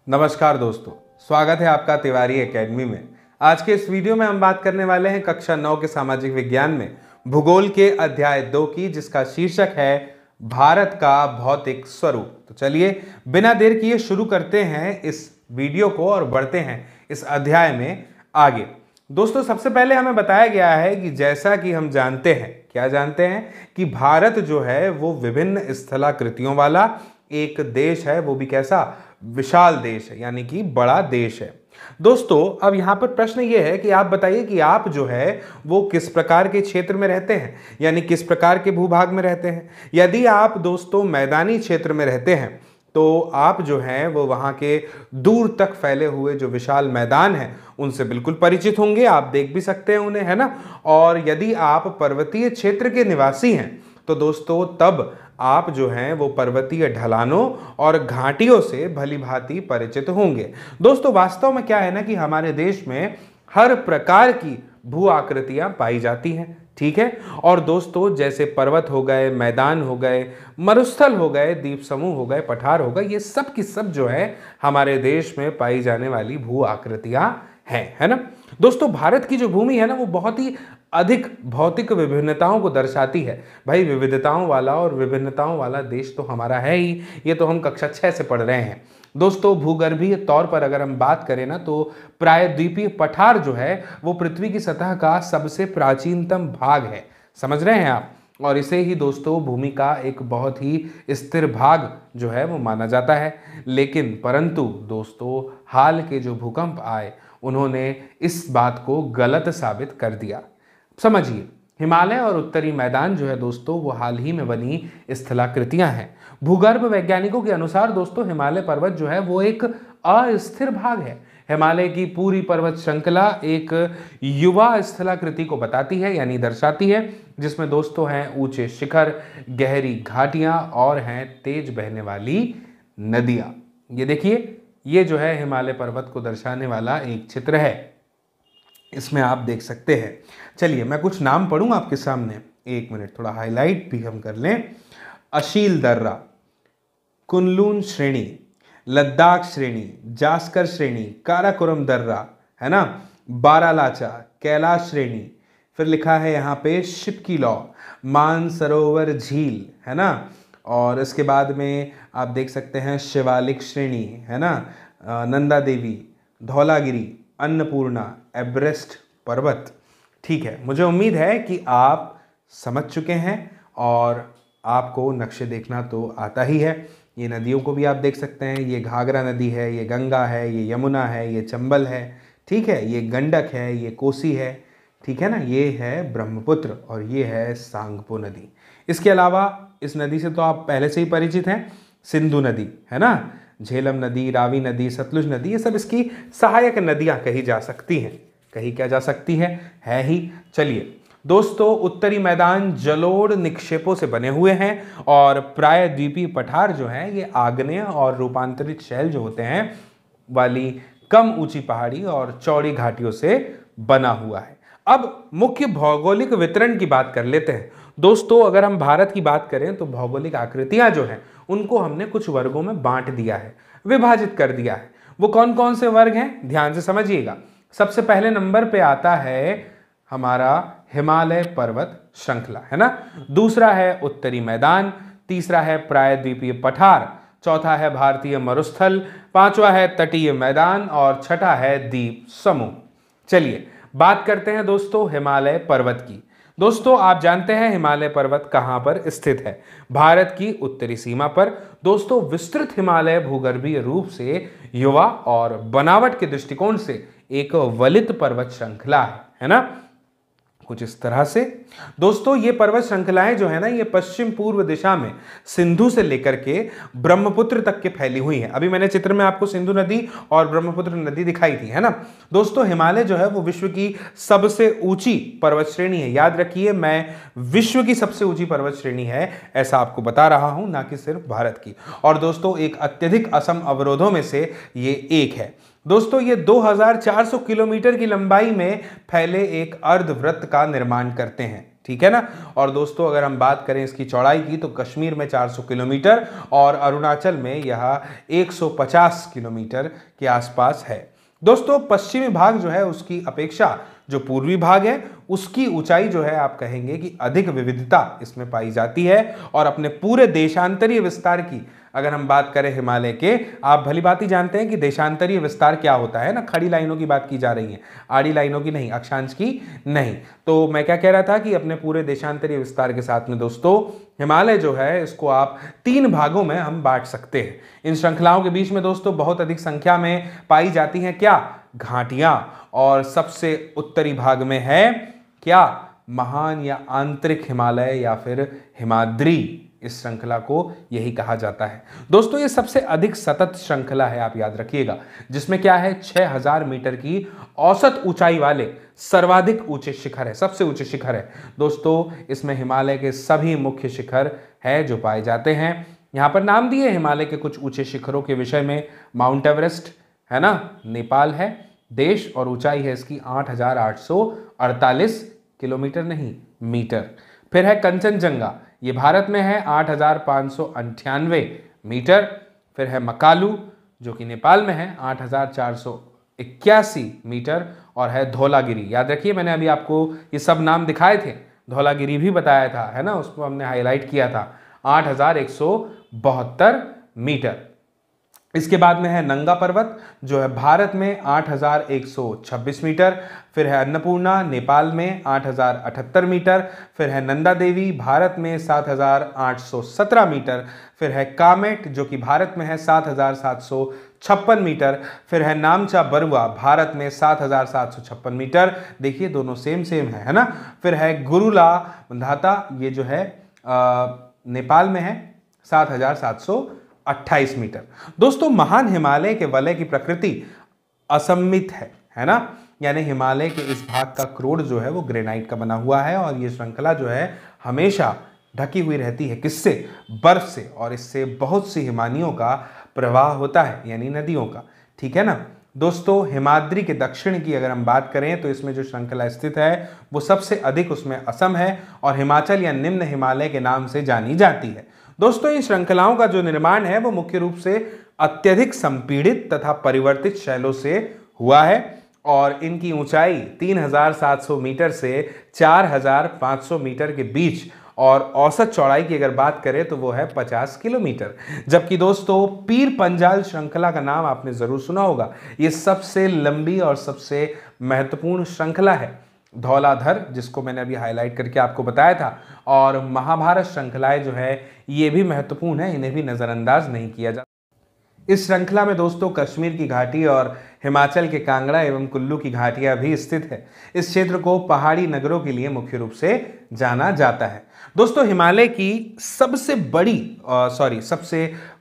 नमस्कार दोस्तों, स्वागत है आपका तिवारी एकेडमी में। आज के इस वीडियो में हम बात करने वाले हैं कक्षा 9 के सामाजिक विज्ञान में भूगोल के अध्याय 2 की, जिसका शीर्षक है भारत का भौतिक स्वरूप। तो चलिए बिना देर किए शुरू करते हैं इस वीडियो को और बढ़ते हैं इस अध्याय में आगे। दोस्तों, सबसे पहले हमें बताया गया है कि जैसा कि हम जानते हैं, क्या जानते हैं कि भारत जो है वो विभिन्न स्थलाकृतियों वाला एक देश है, वो भी कैसा, विशाल देश है, यानी कि बड़ा देश है। दोस्तों, अब यहां पर प्रश्न ये है कि आप बताइए कि आप जो है वो किस प्रकार के क्षेत्र में रहते हैं, यानी किस प्रकार के भूभाग में रहते हैं। यदि आप दोस्तों मैदानी क्षेत्र में रहते हैं तो आप जो हैं वो वहां के दूर तक फैले हुए जो विशाल मैदान हैं उनसे बिल्कुल परिचित होंगे, आप देख भी सकते हैं उन्हें, है ना। और यदि आप पर्वतीय क्षेत्र के निवासी हैं तो दोस्तों तब आप जो हैं वो पर्वतीय ढलानों और घाटियों से भली भांति परिचित होंगे। दोस्तों, वास्तव में क्या है ना कि हमारे देश में हर प्रकार की भू आकृतियां पाई जाती हैं, ठीक है। और दोस्तों, जैसे पर्वत हो गए, मैदान हो गए, मरुस्थल हो गए, द्वीप समूह हो गए, पठार हो गए, ये सब की सब जो है हमारे देश में पाई जाने वाली भू आकृतियां हैं, है ना। दोस्तों, भारत की जो भूमि है ना वो बहुत ही अधिक भौतिक विभिन्नताओं को दर्शाती है। भाई, विविधताओं वाला और विभिन्नताओं वाला देश तो हमारा है ही, ये तो हम कक्षा 6 से पढ़ रहे हैं। दोस्तों, भूगर्भीय तौर पर अगर हम बात करें ना तो प्रायद्वीपीय पठार जो है वो पृथ्वी की सतह का सबसे प्राचीनतम भाग है, समझ रहे हैं आप। और इसे ही दोस्तों भूमि का एक बहुत ही स्थिर भाग जो है वो माना जाता है। लेकिन परंतु दोस्तों, हाल के जो भूकंप आए उन्होंने इस बात को गलत साबित कर दिया। समझिए, हिमालय और उत्तरी मैदान जो है दोस्तों वो हाल ही में बनी स्थलाकृतियां हैं। भूगर्भ वैज्ञानिकों के अनुसार दोस्तों हिमालय पर्वत जो है वो एक अस्थिर भाग है। हिमालय की पूरी पर्वत श्रृंखला एक युवा स्थलाकृति को बताती है, यानी दर्शाती है, जिसमें दोस्तों हैं ऊंचे शिखर, गहरी घाटियां और हैं तेज बहने वाली नदियां। ये देखिए, ये जो है हिमालय पर्वत को दर्शाने वाला एक चित्र है, इसमें आप देख सकते हैं। चलिए मैं कुछ नाम पढ़ूं आपके सामने, एक मिनट, थोड़ा हाईलाइट भी हम कर लें। अशील दर्रा, कुनलून श्रेणी, लद्दाख श्रेणी, जास्कर श्रेणी, काराकोरम दर्रा, है ना, बारालाचा, कैलाश श्रेणी, फिर लिखा है यहाँ पे शिपकीलॉ, मानसरोवर झील, है ना। और इसके बाद में आप देख सकते हैं शिवालिक श्रेणी, है ना, नंदा देवी, धौलागिरी, अन्नपूर्णा, एवरेस्ट पर्वत। ठीक है, मुझे उम्मीद है कि आप समझ चुके हैं और आपको नक्शे देखना तो आता ही है। ये नदियों को भी आप देख सकते हैं, ये घाघरा नदी है, ये गंगा है, ये यमुना है, ये चंबल है, ठीक है, ये गंडक है, ये कोसी है, ठीक है ना, ये है ब्रह्मपुत्र और ये है सांगपो नदी। इसके अलावा इस नदी से तो आप पहले से ही परिचित हैं, सिंधु नदी, है ना, झेलम नदी, रावी नदी, सतलुज नदी, ये सब इसकी सहायक नदियां कही जा सकती हैं, कही क्या जा सकती है ही। चलिए दोस्तों, उत्तरी मैदान जलोढ़ निक्षेपों से बने हुए हैं और प्रायद्वीपीय पठार जो है ये आग्नेय और रूपांतरित शैल जो होते हैं वाली कम ऊंची पहाड़ी और चौड़ी घाटियों से बना हुआ है। अब मुख्य भौगोलिक वितरण की बात कर लेते हैं। दोस्तों, अगर हम भारत की बात करें तो भौगोलिक आकृतियां जो हैं उनको हमने कुछ वर्गों में बांट दिया है, विभाजित कर दिया है। वो कौन कौन से वर्ग हैं, ध्यान से समझिएगा। सबसे पहले नंबर पे आता है हमारा हिमालय पर्वत श्रृंखला, है ना। दूसरा है उत्तरी मैदान, तीसरा है प्रायद्वीपीय पठार, चौथा है भारतीय मरुस्थल, पांचवा है तटीय मैदान और छठा है द्वीप समूह। चलिए बात करते हैं दोस्तों हिमालय पर्वत की। दोस्तों, आप जानते हैं हिमालय पर्वत कहां पर स्थित है, भारत की उत्तरी सीमा पर। दोस्तों, विस्तृत हिमालय भूगर्भीय रूप से युवा और बनावट के दृष्टिकोण से एक वलित पर्वत श्रृंखला है ना, कुछ इस तरह से। दोस्तों, ये पर्वत श्रृंखलाएं जो है ना ये पश्चिम पूर्व दिशा में सिंधु से लेकर के ब्रह्मपुत्र तक के फैली हुई हैं। अभी मैंने चित्र में आपको सिंधु नदी और ब्रह्मपुत्र नदी दिखाई थी, है ना। दोस्तों, हिमालय जो है वो विश्व की सबसे ऊंची पर्वत श्रेणी है। याद रखिए, मैं विश्व की सबसे ऊंची पर्वत श्रेणी है ऐसा आपको बता रहा हूं, ना कि सिर्फ भारत की। और दोस्तों, एक अत्यधिक असम अवरोधों में से ये एक है। दोस्तों, ये 2400 किलोमीटर की लंबाई में फैले एक अर्धवृत्त का निर्माण करते हैं। ठीक है ना। और दोस्तों अगर हम बात करें इसकी चौड़ाई की तो कश्मीर में 400 किलोमीटर और अरुणाचल में यह 150 किलोमीटर के आसपास है। दोस्तों पश्चिमी भाग जो है उसकी अपेक्षा जो पूर्वी भाग है उसकी ऊंचाई जो है आप कहेंगे कि अधिक विविधता इसमें पाई जाती है। और अपने पूरे देशांतरीय विस्तार की अगर हम बात करें हिमालय के, आप भली भांति जानते हैं कि देशांतरीय विस्तार क्या होता है ना, खड़ी लाइनों की बात की जा रही है, आड़ी लाइनों की नहीं, अक्षांश की नहीं। तो मैं क्या कह रहा था कि अपने पूरे देशांतरीय विस्तार के साथ में दोस्तों हिमालय जो है इसको आप 3 भागों में हम बांट सकते हैं। इन श्रृंखलाओं के बीच में दोस्तों बहुत अधिक संख्या में पाई जाती हैं क्या, घाटियां। और सबसे उत्तरी भाग में है क्या, महान या आंतरिक हिमालय या फिर हिमाद्री। इस श्रृंखला को यही कहा जाता है। दोस्तों ये सबसे अधिक सतत श्रृंखला है, आप याद रखिएगा, जिसमें क्या है 6000 मीटर की औसत ऊंचाई वाले सर्वाधिक ऊंचे शिखर है, सबसे ऊंचे शिखर है। दोस्तों इसमें हिमालय के सभी मुख्य शिखर है जो पाए जाते हैं। यहां पर नाम दिए हिमालय के कुछ ऊंचे शिखरों के विषय में, माउंट एवरेस्ट है ना, नेपाल है देश, और ऊंचाई है इसकी 8848 किलोमीटर नहीं मीटर। फिर है कंचनजंगा, ये भारत में है 8598 मीटर। फिर है मकालू जो कि नेपाल में है 8481 मीटर। और है धौलागिरी, याद रखिए मैंने अभी आपको ये सब नाम दिखाए थे, धौलागिरी भी बताया था है ना, उसको हमने हाईलाइट किया था, 8172 मीटर। इसके बाद में है नंगा पर्वत जो है भारत में 8126 मीटर। फिर है अन्नपूर्णा नेपाल में 8078 मीटर। फिर है नंदा देवी भारत में 7817 मीटर। फिर है कामेट जो कि भारत में है 7756 मीटर। फिर है नामचा बरुआ भारत में 7756 मीटर, देखिए दोनों सेम है ना। फिर है गुरुला धाता, ये जो है नेपाल में है 7728 मीटर। दोस्तों महान हिमालय के वलय की प्रकृति असममित है ना, यानी हिमालय के इस भाग का क्रोड जो है वो ग्रेनाइट का बना हुआ है और ये श्रृंखला जो है हमेशा ढकी हुई रहती है, किससे, बर्फ से, और इससे बहुत सी हिमानियों का प्रवाह होता है यानी नदियों का, ठीक है ना। दोस्तों हिमाद्री के दक्षिण की अगर हम बात करें तो इसमें जो श्रृंखला स्थित है वो सबसे अधिक उसमें असम है और हिमाचल या निम्न हिमालय के नाम से जानी जाती है। दोस्तों इन श्रृंखलाओं का जो निर्माण है वो मुख्य रूप से अत्यधिक संपीड़ित तथा परिवर्तित शैलों से हुआ है और इनकी ऊंचाई 3700 मीटर से 4500 मीटर के बीच और औसत चौड़ाई की अगर बात करें तो वो है 50 किलोमीटर। जबकि दोस्तों पीर पंजाल श्रृंखला का नाम आपने जरूर सुना होगा, ये सबसे लंबी और सबसे महत्वपूर्ण श्रृंखला है। धौलाधर जिसको मैंने अभी हाईलाइट करके आपको बताया था, और महाभारत श्रृंखलाएं जो है ये भी महत्वपूर्ण है, इन्हें भी नजरअंदाज नहीं किया जाता। इस श्रृंखला में दोस्तों कश्मीर की घाटी और हिमाचल के कांगड़ा एवं कुल्लू की घाटियां भी स्थित है। इस क्षेत्र को पहाड़ी नगरों के लिए मुख्य रूप से जाना जाता है। दोस्तों हिमालय की सबसे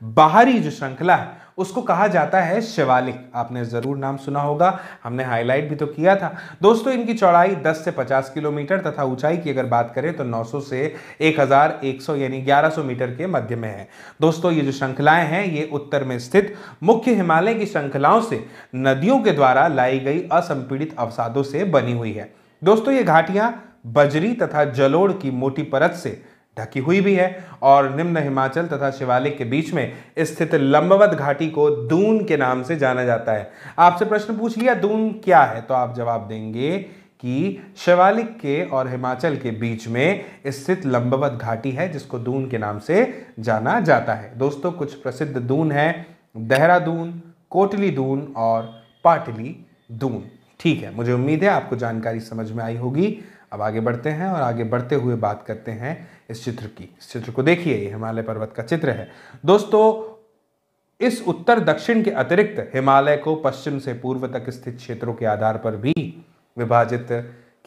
बाहरी जो श्रृंखला है उसको कहा जाता है शिवालिक, आपने जरूर नाम सुना होगा, हमने हाईलाइट भी तो किया था। दोस्तों इनकी चौड़ाई 10 से 50 किलोमीटर तथा ऊंचाई की अगर बात करें तो 900 से 1100 यानी 1100 मीटर के मध्य में है। दोस्तों ये जो श्रृंखलाएं हैं ये उत्तर में स्थित मुख्य हिमालय की श्रृंखलाओं से नदियों के द्वारा लाई गई असंपीड़ित अवसादों से बनी हुई है। दोस्तों ये घाटियां बजरी तथा जलोढ़ की मोटी परत से ढकी हुई भी है और निम्न हिमाचल तथा शिवालिक के बीच में स्थित लंबवत घाटी को दून के नाम से जाना जाता है। आपसे प्रश्न पूछ लिया दून क्या है, तो आप जवाब देंगे कि शिवालिक के और हिमाचल के बीच में स्थित लंबवत घाटी है जिसको दून के नाम से जाना जाता है। दोस्तों कुछ प्रसिद्ध दून है, देहरादून, कोटली दून और पाटली दून। ठीक है, मुझे उम्मीद है आपको जानकारी समझ में आई होगी। अब आगे बढ़ते हैं और आगे बढ़ते हुए बात करते हैं इस चित्र की। इस चित्र को देखिए, ये हिमालय पर्वत का चित्र है। दोस्तों इस उत्तर दक्षिण के अतिरिक्त हिमालय को पश्चिम से पूर्व तक स्थित क्षेत्रों के आधार पर भी विभाजित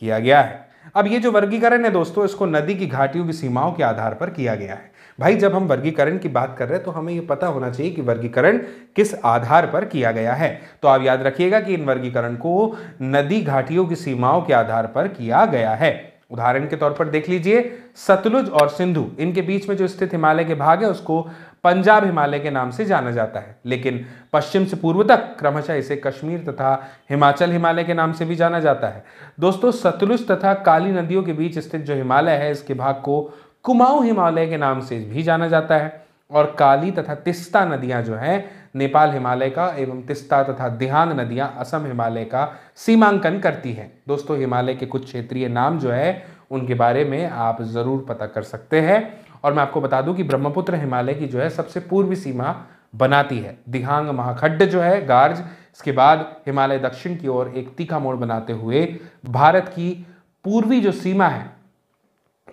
किया गया है। अब ये जो वर्गीकरण है दोस्तों, इसको नदी की घाटियों की सीमाओं के आधार पर किया गया है। भाई जब हम वर्गीकरण की बात कर रहे हैं तो हमें ये पता होना चाहिए कि वर्गीकरण किस आधार पर किया गया है। तो आप याद रखिएगा कि इन वर्गीकरण को नदी घाटियों की सीमाओं के आधार पर किया गया है। उदाहरण के तौर पर देख लीजिए, सतलुज और सिंधु, इनके बीच में जो स्थित हिमालय के भाग है उसको पंजाब हिमालय के नाम से जाना जाता है, लेकिन पश्चिम से पूर्व तक क्रमशः इसे कश्मीर तथा हिमाचल हिमालय के नाम से भी जाना जाता है। दोस्तों सतलुज तथा काली नदियों के बीच स्थित जो हिमालय है, इसके भाग को कुमाऊं हिमालय के नाम से भी जाना जाता है। और काली तथा तिस्ता नदियां जो है नेपाल हिमालय का एवं तिस्ता तथा दिहांग नदियां असम हिमालय का सीमांकन करती हैं। दोस्तों हिमालय के कुछ क्षेत्रीय नाम जो है उनके बारे में आप जरूर पता कर सकते हैं। और मैं आपको बता दूं कि ब्रह्मपुत्र हिमालय की जो है सबसे पूर्वी सीमा बनाती है। दिहांग महाखड्ड जो है गार्ज, इसके बाद हिमालय दक्षिण की ओर एक तीखा मोड़ बनाते हुए भारत की पूर्वी जो सीमा है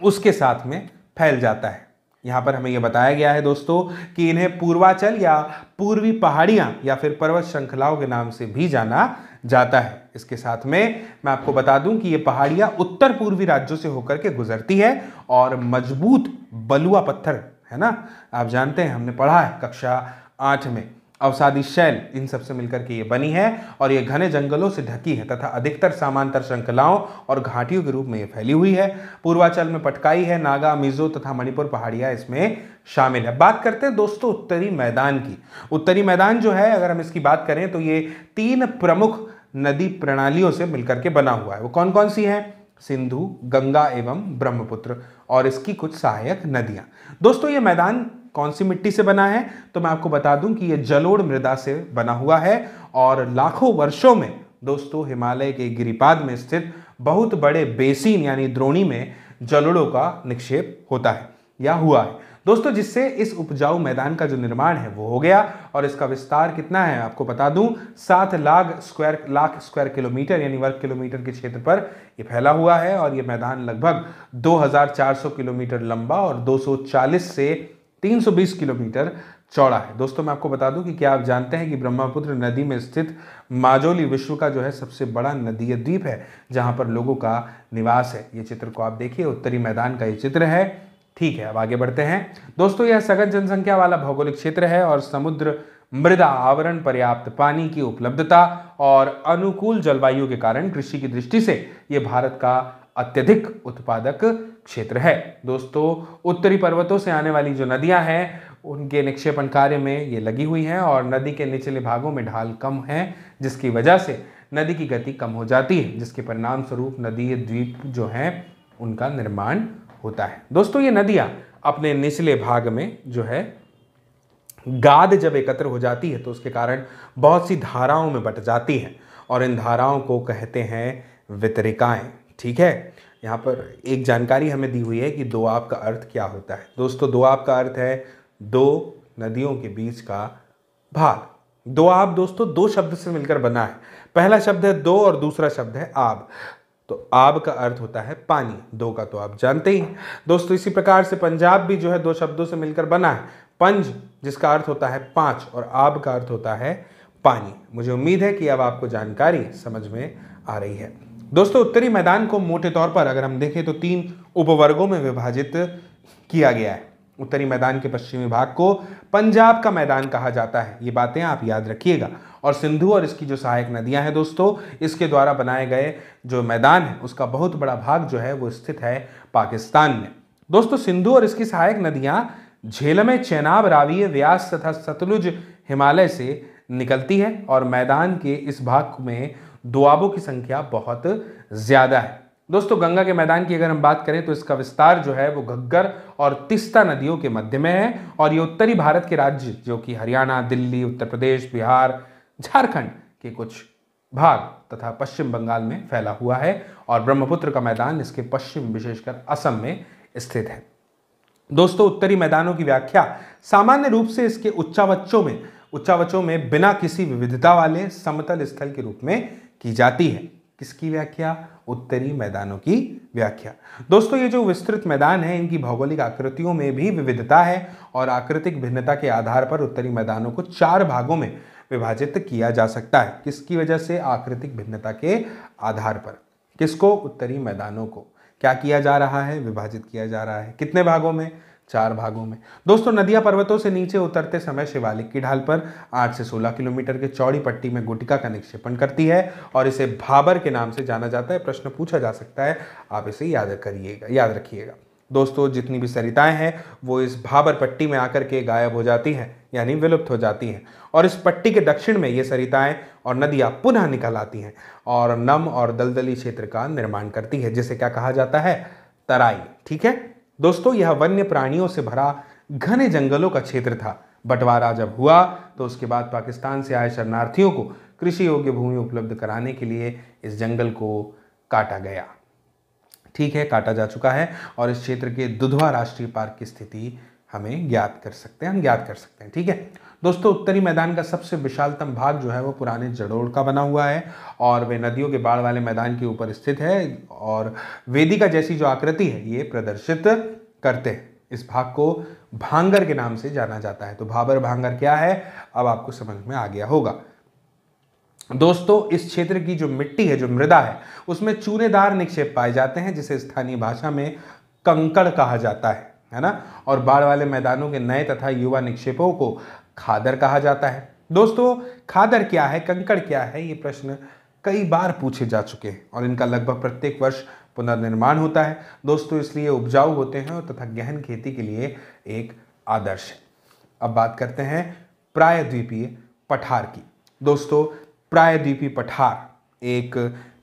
उसके साथ में फैल जाता है। यहां पर हमें यह बताया गया है दोस्तों कि इन्हें पूर्वांचल या पूर्वी पहाड़ियां या फिर पर्वत श्रृंखलाओं के नाम से भी जाना जाता है। इसके साथ में मैं आपको बता दूं कि ये पहाड़ियां उत्तर पूर्वी राज्यों से होकर के गुजरती है और मजबूत बलुआ पत्थर है ना, आप जानते हैं हमने पढ़ा है कक्षा 8 में, अवसादी शैल, इन सब से मिलकर के ये बनी है और ये घने जंगलों से ढकी है तथा अधिकतर समांतर श्रृंखलाओं और घाटियों के रूप में ये फैली हुई है। पूर्वांचल में पटकाई है, नागा, मिजो तथा मणिपुर पहाड़ियां इसमें शामिल है। बात करते हैं दोस्तों उत्तरी मैदान की। उत्तरी मैदान जो है अगर हम इसकी बात करें तो ये 3 प्रमुख नदी प्रणालियों से मिलकर के बना हुआ है। वो कौन कौन सी है? सिंधु, गंगा एवं ब्रह्मपुत्र और इसकी कुछ सहायक नदियां। दोस्तों ये मैदान कौन सी मिट्टी से बना है? तो मैं आपको बता दूं कि यह जलोढ़ मृदा से बना हुआ है और लाखों वर्षों में दोस्तों हिमालय के गिरिपाद में स्थित बहुत बड़े बेसिन यानी द्रोणी में जलोढ़ों का निक्षेप होता है या हुआ है दोस्तों, जिससे इस उपजाऊ मैदान का जो निर्माण है वो हो गया। और इसका विस्तार कितना है आपको बता दूं, 7 लाख स्क्वायर किलोमीटर यानी वर्ग किलोमीटर के क्षेत्र पर ये फैला हुआ है। और ये मैदान लगभग 2400 किलोमीटर लंबा और 240 से 320 किलोमीटर चौड़ा है। दोस्तों मैं आपको बता दूं कि क्या आप जानते हैं कि ब्रह्मपुत्र नदी में स्थित माजोली विश्व का जो है सबसे बड़ा नदीय द्वीप है जहां पर लोगों का निवास है। ये चित्र को आप देखिए, उत्तरी मैदान का ये चित्र है। ठीक है, अब आगे बढ़ते हैं दोस्तों। यह सघन जनसंख्या वाला भौगोलिक क्षेत्र है और समुद्र मृदा आवरण, पर्याप्त पानी की उपलब्धता और अनुकूल जलवायु के कारण कृषि की दृष्टि से यह भारत का अत्यधिक उत्पादक क्षेत्र है। दोस्तों उत्तरी पर्वतों से आने वाली जो नदियां हैं उनके निक्षेपण कार्य में ये लगी हुई हैं और नदी के निचले भागों में ढाल कम है, जिसकी वजह से नदी की गति कम हो जाती है, जिसके परिणाम स्वरूप नदीय द्वीप जो हैं उनका निर्माण होता है। दोस्तों ये नदियां अपने निचले भाग में जो है गाद जब एकत्र हो जाती है तो उसके कारण बहुत सी धाराओं में बट जाती हैं और इन धाराओं को कहते हैं वितरिकाएं। ठीक है, यहाँ पर एक जानकारी हमें दी हुई है कि दोआब का अर्थ क्या होता है। दोस्तों दोआब का अर्थ है 2 नदियों के बीच का भाग। दोआब दोस्तों 2 शब्द से मिलकर बना है। पहला शब्द है दो और दूसरा शब्द है आब। तो आब का अर्थ होता है पानी, दो का तो आप जानते ही हैं दोस्तों। इसी प्रकार से पंजाब भी जो है 2 शब्दों से मिलकर बना है, पंज जिसका अर्थ होता है 5 और आब का अर्थ होता है पानी। मुझे उम्मीद है कि अब आपको जानकारी समझ में आ रही है। दोस्तों उत्तरी मैदान को मोटे तौर पर अगर हम देखें तो 3 उपवर्गों में विभाजित किया गया है। उत्तरी मैदान के पश्चिमी भाग को पंजाब का मैदान कहा जाता है, ये बातें आप याद रखिएगा। और सिंधु और इसकी जो सहायक नदियां हैं दोस्तों, इसके द्वारा बनाए गए जो मैदान है उसका बहुत बड़ा भाग जो है वो स्थित है पाकिस्तान में। दोस्तों सिंधु और इसकी सहायक नदियां झेलम, चेनाब, रावी, व्यास तथा सतलुज हिमालय से निकलती है और मैदान के इस भाग में दोआबों की संख्या बहुत ज्यादा है। दोस्तों गंगा के मैदान की अगर हम बात करें तो इसका विस्तार जो है वो घग्गर और तिस्ता नदियों के मध्य में है और ये उत्तरी भारत के राज्य जो कि हरियाणा, दिल्ली, उत्तर प्रदेश, बिहार, झारखंड के कुछ भाग तथा पश्चिम बंगाल में फैला हुआ है और ब्रह्मपुत्र का मैदान इसके पश्चिम विशेषकर असम में स्थित है। दोस्तों उत्तरी मैदानों की व्याख्या सामान्य रूप से इसके उच्चावचों में बिना किसी विविधता वाले समतल स्थल के रूप में की जाती है। किसकी व्याख्या? उत्तरी मैदानों की व्याख्या। दोस्तों ये जो विस्तृत मैदान है इनकी भौगोलिक आकृतियों में भी विविधता है और आकृतिक भिन्नता के आधार पर उत्तरी मैदानों को 4 भागों में विभाजित किया जा सकता है। किसकी वजह से? आकृतिक भिन्नता के आधार पर। किसको? उत्तरी मैदानों को क्या किया जा रहा है? विभाजित किया जा रहा है। कितने भागों में? 4 भागों में। दोस्तों नदियां पर्वतों से नीचे उतरते समय शिवालिक की ढाल पर 8 से 16 किलोमीटर के चौड़ी पट्टी में गुटिका का निक्षेपण करती है और इसे भाबर के नाम से जाना जाता है। प्रश्न पूछा जा सकता है, आप इसे याद रखिएगा। दोस्तों जितनी भी सरिताएं हैं वो इस भाबर पट्टी में आकर के गायब हो जाती हैं, यानी विलुप्त हो जाती हैं, और इस पट्टी के दक्षिण में ये सरिताएं और नदियां पुनः निकल आती हैं और नम और दलदली क्षेत्र का निर्माण करती है, जिसे क्या कहा जाता है, तराई। ठीक है दोस्तों, यह वन्य प्राणियों से भरा घने जंगलों का क्षेत्र था। बंटवारा जब हुआ तो उसके बाद पाकिस्तान से आए शरणार्थियों को कृषि योग्य भूमि उपलब्ध कराने के लिए इस जंगल को काटा गया। ठीक है, काटा जा चुका है और इस क्षेत्र के दुधवा राष्ट्रीय पार्क की स्थिति हम ज्ञात कर सकते हैं। ठीक है दोस्तों, उत्तरी मैदान का सबसे विशालतम भाग जो है वो पुराने जड़ोड़ का बना हुआ है और वे नदियों के बाढ़ वाले मैदान के ऊपर स्थित है और वेदिका जैसी जो आकृति है ये प्रदर्शित करते हैं। इस भाग को भांगर के नाम से जाना जाता है। तो भाबर भांगर क्या है, अब आपको समझ में आ गया होगा। दोस्तों इस क्षेत्र की जो मिट्टी है, जो मृदा है, उसमें चूनेदार निक्षेप पाए जाते हैं जिसे स्थानीय भाषा में कंकड़ कहा जाता है ना, और बाढ़ वाले मैदानों के नए तथा युवा निक्षेपों को खादर कहा जाता है। दोस्तों खादर क्या है, कंकड़ क्या है, ये प्रश्न कई बार पूछे जा चुके हैं और इनका लगभग प्रत्येक वर्ष पुनर्निर्माण होता है दोस्तों, इसलिए उपजाऊ होते हैं और तथा गहन खेती के लिए एक आदर्श है। अब बात करते हैं प्रायद्वीपीय पठार की। दोस्तों प्रायद्वीपीय पठार एक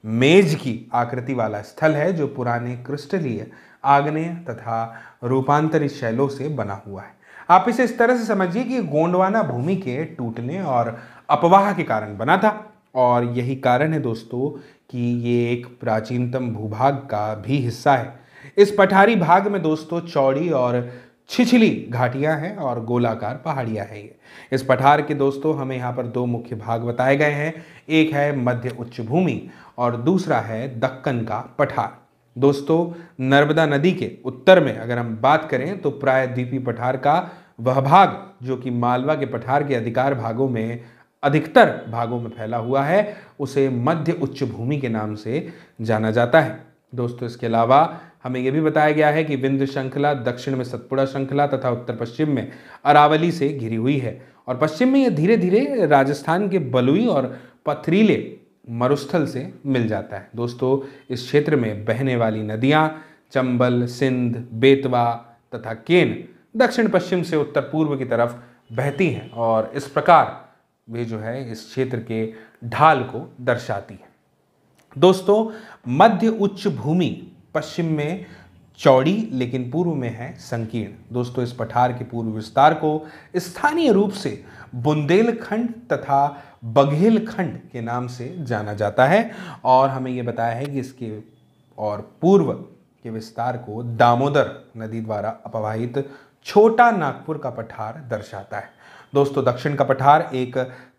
मेज की आकृति वाला स्थल है जो पुराने क्रिस्टलीय, आग्नेय तथा रूपांतरित शैलों से बना हुआ है। आप इसे इस तरह से समझिए कि गोंडवाना भूमि के टूटने और अपवाह के कारण बना था और यही कारण है दोस्तों कि ये एक प्राचीनतम भूभाग का भी हिस्सा है। इस पठारी भाग में दोस्तों चौड़ी और छिछली घाटियां हैं और गोलाकार पहाड़ियां हैं। इस पठार के दोस्तों हमें यहाँ पर दो मुख्य भाग बताए गए हैं, एक है मध्य उच्च भूमि और दूसरा है दक्कन का पठार। दोस्तों नर्मदा नदी के उत्तर में अगर हम बात करें तो प्रायद्वीपीय पठार का वह भाग जो कि मालवा के पठार के अधिकतर भागों में फैला हुआ है उसे मध्य उच्च भूमि के नाम से जाना जाता है। दोस्तों इसके अलावा हमें यह भी बताया गया है कि विंध्य श्रृंखला दक्षिण में सतपुड़ा श्रृंखला तथा उत्तर पश्चिम में अरावली से घिरी हुई है और पश्चिम में यह धीरे धीरे राजस्थान के बलुई और पथरीले मरुस्थल से मिल जाता है। दोस्तों इस क्षेत्र में बहने वाली नदियां चंबल, सिंध, बेतवा तथा केन दक्षिण पश्चिम से उत्तर पूर्व की तरफ बहती हैं और इस प्रकार वे जो है इस क्षेत्र के ढाल को दर्शाती है। दोस्तों मध्य उच्च भूमि पश्चिम में चौड़ी लेकिन पूर्व में है संकीर्ण। दोस्तों इस पठार के पूर्व विस्तार को स्थानीय रूप से बुंदेलखंड तथा बघेलखंड के नाम से जाना जाता है और हमें यह बताया है कि इसके और पूर्व के विस्तार को दामोदर नदी द्वारा अपवाहित छोटा नागपुर का पठार दर्शाता है। दोस्तों दक्षिण का पठार एक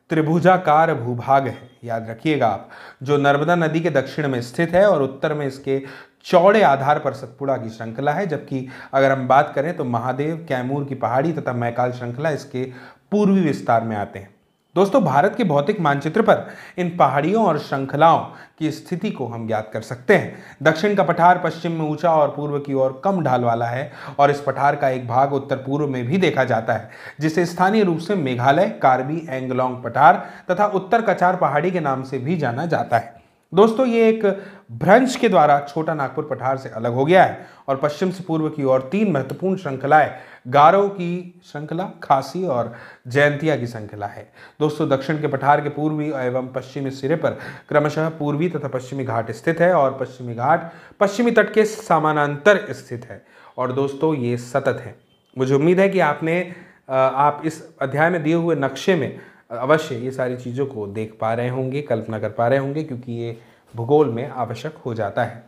त्रिभुजाकार भूभाग है, याद रखिएगा आप, जो नर्मदा नदी के दक्षिण में स्थित है और उत्तर में इसके चौड़े आधार पर सतपुड़ा की श्रृंखला है, जबकि अगर हम बात करें तो महादेव, कैमूर की पहाड़ी तथा मैकाल श्रृंखला इसके पूर्वी विस्तार में आते हैं। दोस्तों भारत के भौतिक मानचित्र पर इन पहाड़ियों और श्रृंखलाओं की स्थिति को हम ज्ञात कर सकते हैं। दक्षिण का पठार पश्चिम में ऊंचा और पूर्व की ओर कम ढाल वाला है और इस पठार का एक भाग उत्तर पूर्व में भी देखा जाता है जिसे स्थानीय रूप से मेघालय, कार्बी एंगलोंग पठार तथा उत्तर कचार पहाड़ी के नाम से भी जाना जाता है। दोस्तों ये एक भ्रंश के द्वारा छोटा नागपुर पठार से अलग हो गया है और पश्चिम से पूर्व की ओर तीन महत्वपूर्ण श्रृंखलाएं गारो की श्रृंखला, खासी और जयंतिया की श्रृंखला है। दोस्तों दक्षिण के पठार के पूर्वी एवं पश्चिमी सिरे पर क्रमशः पूर्वी तथा पश्चिमी घाट स्थित है और पश्चिमी घाट पश्चिमी तट के समानांतर स्थित है और दोस्तों ये सतत है। मुझे उम्मीद है कि आप इस अध्याय में दिए हुए नक्शे में अवश्य ये सारी चीज़ों को देख पा रहे होंगे, कल्पना कर पा रहे होंगे, क्योंकि ये भूगोल में आवश्यक हो जाता है।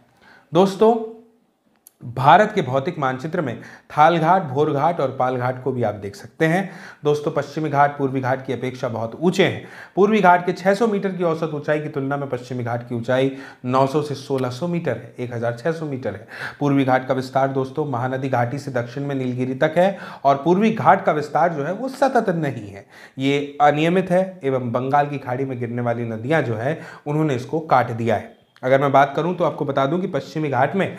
दोस्तों भारत के भौतिक मानचित्र में थाल घाट, भोर घाट और पाल घाट को भी आप देख सकते हैं। दोस्तों पश्चिमी घाट पूर्वी घाट की अपेक्षा बहुत ऊंचे हैं। पूर्वी घाट के 600 मीटर की औसत ऊंचाई की तुलना में पश्चिमी घाट की ऊंचाई 900 से 1600 मीटर है, 1600 मीटर है। पूर्वी घाट का विस्तार दोस्तों महानदी घाटी से दक्षिण में नीलगिरी तक है और पूर्वी घाट का विस्तार जो है वो सतत नहीं है, ये अनियमित है एवं बंगाल की खाड़ी में गिरने वाली नदियाँ जो है उन्होंने इसको काट दिया है। अगर मैं बात करूँ तो आपको बता दूँ कि पश्चिमी घाट में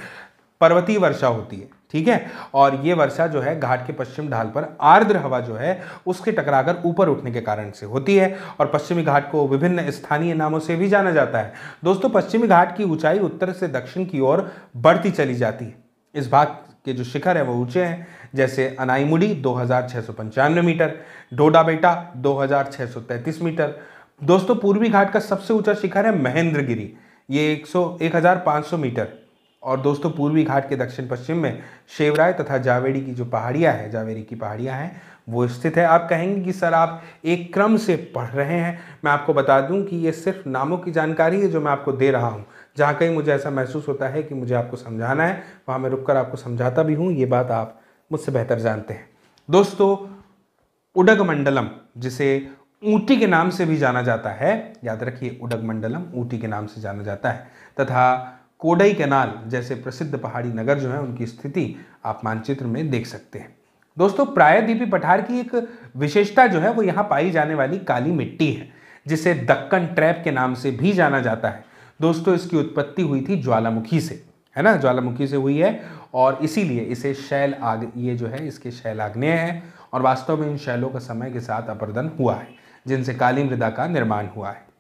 पर्वतीय वर्षा होती है, ठीक है, और ये वर्षा जो है घाट के पश्चिम ढाल पर आर्द्र हवा जो है उसके टकराकर ऊपर उठने के कारण से होती है और पश्चिमी घाट को विभिन्न स्थानीय नामों से भी जाना जाता है। दोस्तों पश्चिमी घाट की ऊंचाई उत्तर से दक्षिण की ओर बढ़ती चली जाती है। इस भाग के जो शिखर है वो ऊंचे हैं, जैसे अनाईमुड़ी 2695 मीटर, डोडा बेटा 2633 मीटर। दोस्तों पूर्वी घाट का सबसे ऊंचा शिखर है महेंद्रगिरी, ये 1500 मीटर। और दोस्तों पूर्वी घाट के दक्षिण पश्चिम में शेवराय तथा जावेरी की जो पहाड़ियां हैं, जावेरी की पहाड़ियां हैं वो स्थित है। आप कहेंगे कि सर आप एक क्रम से पढ़ रहे हैं, मैं आपको बता दूं कि ये सिर्फ नामों की जानकारी है जो मैं आपको दे रहा हूं। जहां कहीं मुझे ऐसा महसूस होता है कि मुझे आपको समझाना है, वहां मैं रुककर आपको समझाता भी हूं, ये बात आप मुझसे बेहतर जानते हैं। दोस्तों उडगमंडलम, जिसे ऊटी के नाम से भी जाना जाता है, याद रखिए उडगमंडलम ऊटी के नाम से जाना जाता है, तथा कोडई कैनाल जैसे प्रसिद्ध पहाड़ी नगर जो है उनकी स्थिति आप मानचित्र में देख सकते हैं। दोस्तों प्रायद्वीपी पठार की एक विशेषता जो है वो यहाँ पाई जाने वाली काली मिट्टी है, जिसे दक्कन ट्रैप के नाम से भी जाना जाता है। दोस्तों इसकी उत्पत्ति हुई थी ज्वालामुखी से, है ना, ज्वालामुखी से हुई है, और इसीलिए इसे शैल आग, ये जो है इसके शैल आग्नेय है, और वास्तव में इन शैलों का समय के साथ अपरदन हुआ है, जिनसे काली मृदा का निर्माण हुआ है।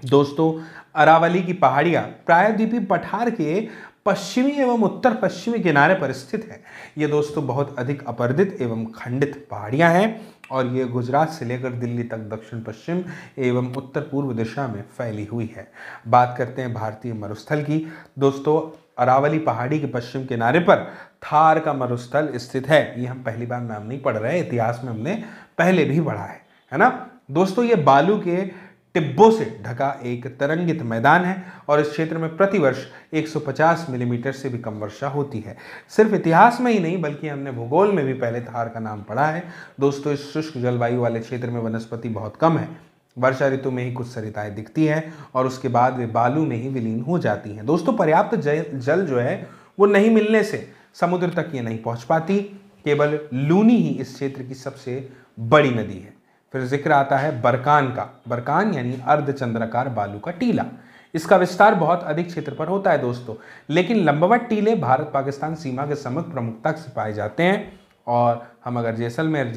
दोस्तों अरावली की पहाड़ियां प्रायद्वीपी पठार के पश्चिमी एवं उत्तर पश्चिमी किनारे पर स्थित है। ये दोस्तों बहुत अधिक अपरदित एवं खंडित पहाड़ियां हैं, और ये गुजरात से लेकर दिल्ली तक दक्षिण पश्चिम एवं उत्तर पूर्व दिशा में फैली हुई है। बात करते हैं भारतीय मरुस्थल की। दोस्तों अरावली पहाड़ी के पश्चिम किनारे पर थार का मरुस्थल स्थित है। ये हम पहली बार नाम नहीं पढ़ रहे, इतिहास में हमने पहले भी पढ़ा है ना। दोस्तों ये बालू के टिब्बों से ढका एक तरंगित मैदान है, और इस क्षेत्र में प्रतिवर्ष 150 मिलीमीटर से भी कम वर्षा होती है। सिर्फ इतिहास में ही नहीं बल्कि हमने भूगोल में भी पहले थार का नाम पढ़ा है। दोस्तों इस शुष्क जलवायु वाले क्षेत्र में वनस्पति बहुत कम है, वर्षा ऋतु में ही कुछ सरिताएं दिखती हैं और उसके बाद वे बालू में ही विलीन हो जाती हैं। दोस्तों पर्याप्त जल जो है वो नहीं मिलने से समुद्र तक ये नहीं पहुंच पाती। केवल लूनी ही इस क्षेत्र की सबसे बड़ी नदी है। फिर जिक्र आता है बरकान का। बरकान यानी अर्धचंद्राकार बालू का टीला। इसका विस्तार बहुत अधिक क्षेत्र पर होता है दोस्तों, लेकिन लंबवत टीले भारत पाकिस्तान सीमा के सम्मुख प्रमुखता से पाए जाते हैं। और हम अगर जैसलमेर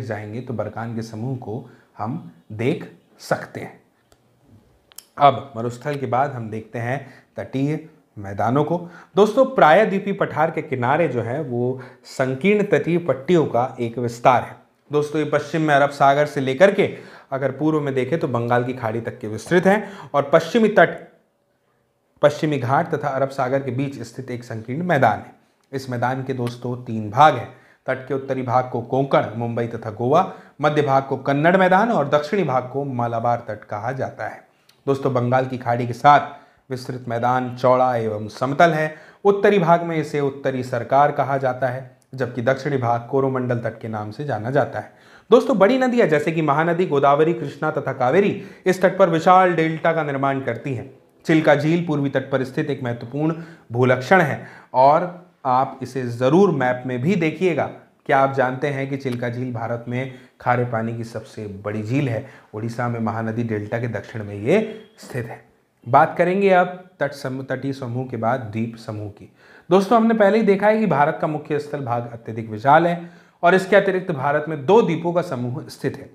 जाएंगे तो बरकान के समूह को हम देख सकते हैं। अब मरुस्थल के बाद हम देखते हैं तटीय मैदानों को। दोस्तों प्रायद्वीपी पठार के किनारे जो है वो संकीर्ण तटीय पट्टियों का एक विस्तार है। दोस्तों ये पश्चिम में अरब सागर से लेकर के अगर पूर्व में देखें तो बंगाल की खाड़ी तक के विस्तृत हैं, और पश्चिमी तट, पश्चिमी घाट तथा अरब सागर के बीच स्थित एक संकीर्ण मैदान है। इस मैदान के दोस्तों 3 भाग हैं। तट के उत्तरी भाग को कोंकण, मुंबई तथा गोवा, मध्य भाग को कन्नड़ मैदान और दक्षिणी भाग को मालाबार तट कहा जाता है। दोस्तों बंगाल की खाड़ी के साथ विस्तृत मैदान चौड़ा एवं समतल है। उत्तरी भाग में इसे उत्तरी सरकार कहा जाता है, जबकि दक्षिणी भाग कोरोमंडल तट के नाम से जाना जाता है। दोस्तों बड़ी नदियां जैसे कि महानदी, गोदावरी, कृष्णा तथा कावेरी इस तट पर विशाल डेल्टा का निर्माण करती हैं। चिल्का झील पूर्वी तट पर स्थित एक महत्वपूर्ण भूलक्षण है, और आप इसे जरूर मैप में भी देखिएगा। क्या आप जानते हैं कि चिल्का झील भारत में खारे पानी की सबसे बड़ी झील है? उड़ीसा में महानदी डेल्टा के दक्षिण में ये स्थित है। बात करेंगे अब तटीय समूह के बाद द्वीप समूह की। दोस्तों हमने पहले ही देखा है कि भारत का मुख्य स्थल भाग अत्यधिक विशाल है, और इसके अतिरिक्त भारत में 2 द्वीपों का समूह स्थित है।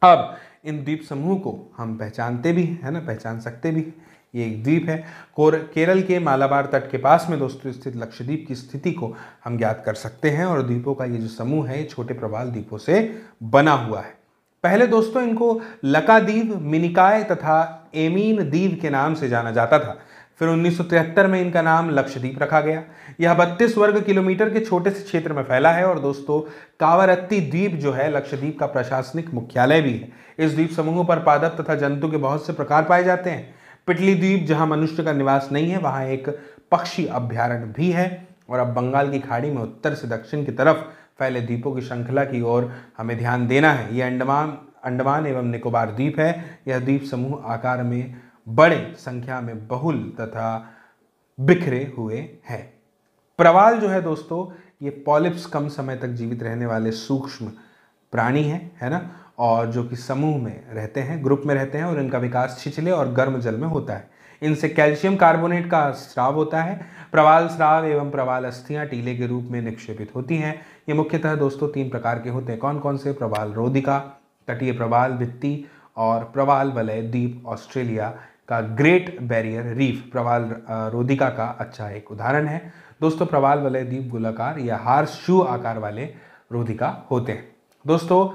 अब इन द्वीप समूह को हम पहचानते भी हैं, ना, पहचान सकते भी। ये एक द्वीप है। केरल के मालाबार तट के पास में दोस्तों स्थित लक्षद्वीप की स्थिति को हम ज्ञात कर सकते हैं, और द्वीपों का ये जो समूह है ये छोटे प्रवाल द्वीपों से बना हुआ है। पहले दोस्तों इनको लकाद्वीप, मिनिकॉय तथा एमीन द्वीप के नाम से जाना जाता था। फिर 1973 में इनका नाम लक्षद्वीप रखा गया। यह 32 वर्ग किलोमीटर के छोटे से क्षेत्र में फैला है, और दोस्तों कावारत्ती द्वीप जो है लक्षद्वीप का प्रशासनिक मुख्यालय भी है। इस द्वीप समूह पर पादप तथा जंतु के बहुत से प्रकार पाए जाते हैं। पिटली द्वीप जहां मनुष्य का निवास नहीं है, वहां एक पक्षी अभ्यारण्य भी है। और अब बंगाल की खाड़ी में उत्तर से दक्षिण की तरफ फैले द्वीपों की श्रृंखला की ओर हमें ध्यान देना है। यह अंडमान एवं निकोबार द्वीप है। यह द्वीप समूह आकार में बड़े, संख्या में बहुल तथा बिखरे हुए हैं। प्रवाल जो है दोस्तों ये पॉलिप्स, कम समय तक जीवित रहने वाले सूक्ष्म प्राणी हैं, है ना, और जो कि समूह में रहते हैं, ग्रुप में रहते हैं, और इनका विकास छिछले और गर्म जल में होता है। इनसे कैल्शियम कार्बोनेट का स्राव होता है। प्रवाल स्राव एवं प्रवाल अस्थियां टीले के रूप में निक्षेपित होती हैं। ये मुख्यतः दोस्तों 3 प्रकार के होते हैं। कौन कौन से? प्रवाल रोधिका, तटीय प्रवाल भित्ति, और प्रवाल वलय द्वीप ऑस्ट्रेलिया का ग्रेट बैरियर रीफ प्रवाल रोधिका का अच्छा एक उदाहरण है। दोस्तों प्रवाल वलय द्वीप गोलाकार या हार्स-शू आकार वाले रोधिका होते हैं। दोस्तों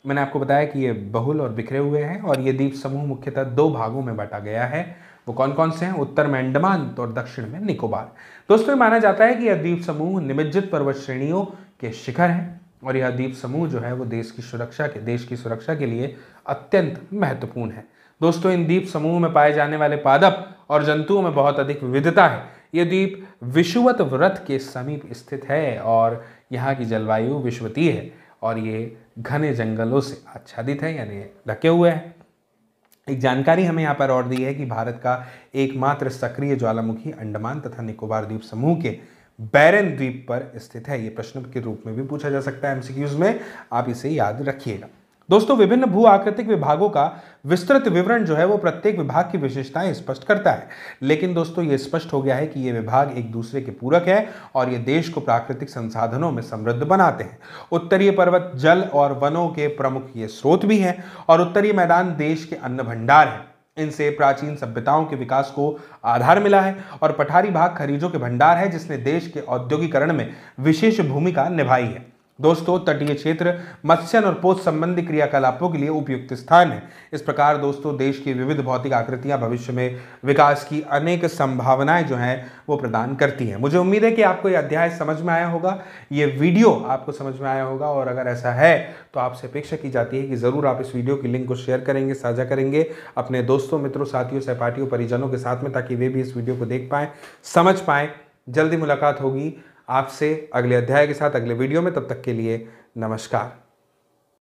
मैंने आपको बताया कि ये बहुल और बिखरे हुए हैं और ये द्वीप समूह मुख्यतः 2 भागों में बांटा गया है। वो कौन कौन से हैं? उत्तर में अंडमान और दक्षिण में निकोबार। दोस्तों माना जाता है कि यह द्वीप समूह निमज्जित पर्वत श्रेणियों के शिखर हैं और यह द्वीप समूह जो है वो देश की सुरक्षा के लिए अत्यंत महत्वपूर्ण है। दोस्तों इन द्वीप समूह में पाए जाने वाले पादप और जंतुओं में बहुत अधिक विविधता है। ये द्वीप विषुवत वृत्त के समीप स्थित है और यहाँ की जलवायु विषुवतीय है और ये घने जंगलों से आच्छादित है, यानी ढके हुए हैं। एक जानकारी हमें यहाँ पर और दी है कि भारत का एकमात्र सक्रिय ज्वालामुखी अंडमान तथा निकोबार द्वीप समूह के बैरन द्वीप पर स्थित है। ये प्रश्न के रूप में भी पूछा जा सकता है एमसीक्यूज में, आप इसे याद रखिएगा। दोस्तों विभिन्न भू आकृतिक विभागों का विस्तृत विवरण जो है वो प्रत्येक विभाग की विशेषताएं स्पष्ट करता है, लेकिन दोस्तों ये स्पष्ट हो गया है कि ये विभाग एक दूसरे के पूरक है और ये देश को प्राकृतिक संसाधनों में समृद्ध बनाते हैं। उत्तरीय पर्वत जल और वनों के प्रमुख ये स्रोत भी हैं और उत्तरीय मैदान देश के अन्न भंडार हैं। इनसे प्राचीन सभ्यताओं के विकास को आधार मिला है और पठारी भाग खनिजों के भंडार है जिसने देश के औद्योगिकरण में विशेष भूमिका निभाई है। दोस्तों तटीय क्षेत्र मत्स्यन और पोत संबंधी क्रियाकलापों के लिए उपयुक्त स्थान है। इस प्रकार दोस्तों देश की विविध भौतिक आकृतियां भविष्य में विकास की अनेक संभावनाएं जो हैं वो प्रदान करती हैं। मुझे उम्मीद है कि आपको ये अध्याय समझ में आया होगा, ये वीडियो आपको समझ में आया होगा और अगर ऐसा है तो आपसे अपेक्षा की जाती है कि ज़रूर आप इस वीडियो की लिंक को शेयर करेंगे, साझा करेंगे अपने दोस्तों, मित्रों, साथियों, सहपाठियों, परिजनों के साथ में, ताकि वे भी इस वीडियो को देख पाएँ, समझ पाएँ। जल्दी मुलाकात होगी आपसे अगले अध्याय के साथ, अगले वीडियो में। तब तक के लिए नमस्कार।